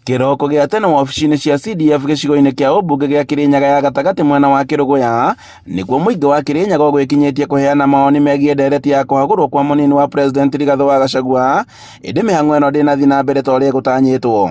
Kiroko gĩa tene wabici-inĩ cia CDF gĩcigo-inĩ kĩa ũmbunge gĩa Kirinyaga ya gatagatĩ mwena wa Kĩrũgũya nĩguo mũingĩ wa Kirinyaga gwĩkinyĩtie kũheana mawoni megiĩ ndereti ya kũhagũrwo kwa mũnini wa President Rigathĩ wa Gachagua, ĩndĩ mĩhang'o ĩno ndĩnathi na mbere ta ũrĩa gũtanyĩtwo.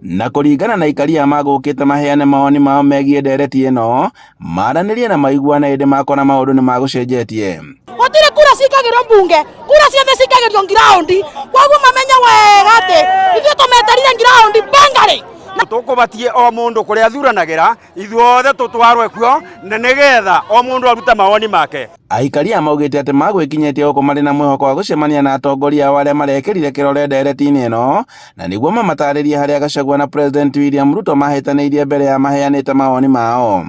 Na kũringana na ikaria magũkĩte maheane mawoni mao megiĩ ndereti ĩno, maranĩrie na maiguane ĩndĩ makona maũndũ nĩ magũcenjetie. Gũtirĩ kura cikagĩrwo mbunge, kura ciothe cikagĩrwo ngiraundi, koguo mamenye wega atĩ ithuĩ tũmeterire ngiraundi bengarĩ. Tũkũbatie o mũndũ kũrĩa athuranagĩra ithuothe tũtwarwe kuo na nĩgetha o mũndũ arute mawoni make. Aikaria maugĩte atĩ magwĩkinyĩtie gũkũ marĩ na mwĩhoko wa gũcemania na atongoria arĩa marekĩrire kĩrore ndereti-inĩ ĩno, na nĩguo mamatarĩrie harĩa Gachagua na President William Ruto mahĩtanĩirie mbere ya maheanĩte mawoni mao.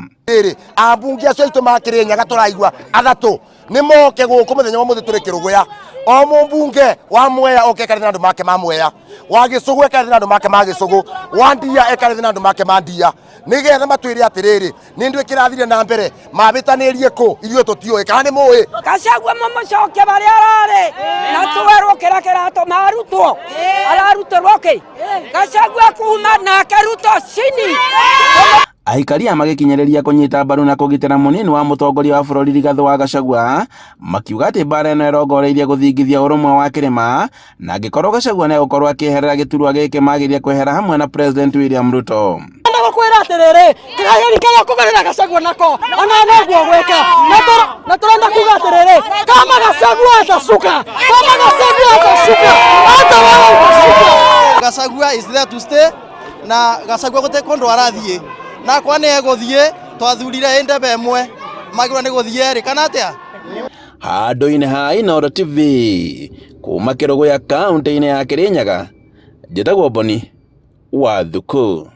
Ambunge acio aitũ ma Kirinyaga tũraigua athatũ nĩ moke gũkũ mũthenya wa mũthĩ tũrĩ Kĩrũgũya. O mũmbunge wa Mwea oke ekarĩre na andũ make ma Mwea, wa Gĩcũgũ ekarĩre na andũ make ma Gĩcũgũ, wa Ndia ekarĩre na andũ make ma Ndia, nĩgetha matwĩre atĩrĩrĩ nĩ ndũ kĩrathire na mbere mabĩtanĩrie kũ ithuĩ tũtiũĩ kana nĩ mũĩ. Gachagua mũcoke barĩa ararĩ na twerwo kĩrĩa kĩratũma arutwo ararutĩrwo kĩ Gachagua kuma nake Ruto cini. Aikaria magĩkinyĩrĩria kũnyita mbaru na kũgitĩra mũnini wa mũtongoria wa bũrũri Rigathĩ wa Gachagua, makiuga atĩ mbara ĩno ĩrongoreirie gũthingithia ũrũmwe wa kĩrĩma, na angĩkorwo Gachagua nĩegũkorwo akĩeherera gĩturwa gĩkĩ magĩrĩire kwehera hamwe na President William Ruto. Kwĩra atĩrĩrĩ kĩgayũri kĩrĩa kũgerera Gachagua nako ona noguo gwĩka, na tũrenda kuga atĩrĩrĩ kama Gachagua atacuka, Gachagua is there to stay, na Gachagua gũte kũndũ arathiĩ na kwa nĩ egũthiĩ twathurire ende bemwe magĩrwo nĩ gũthiĩ rĩ kana atĩa. Handũ-inĩ ha Inooro TV kuma Kĩrũgũya kaunti-inĩ ya Kirinyaga, njĩtagwo Boni Wathuku.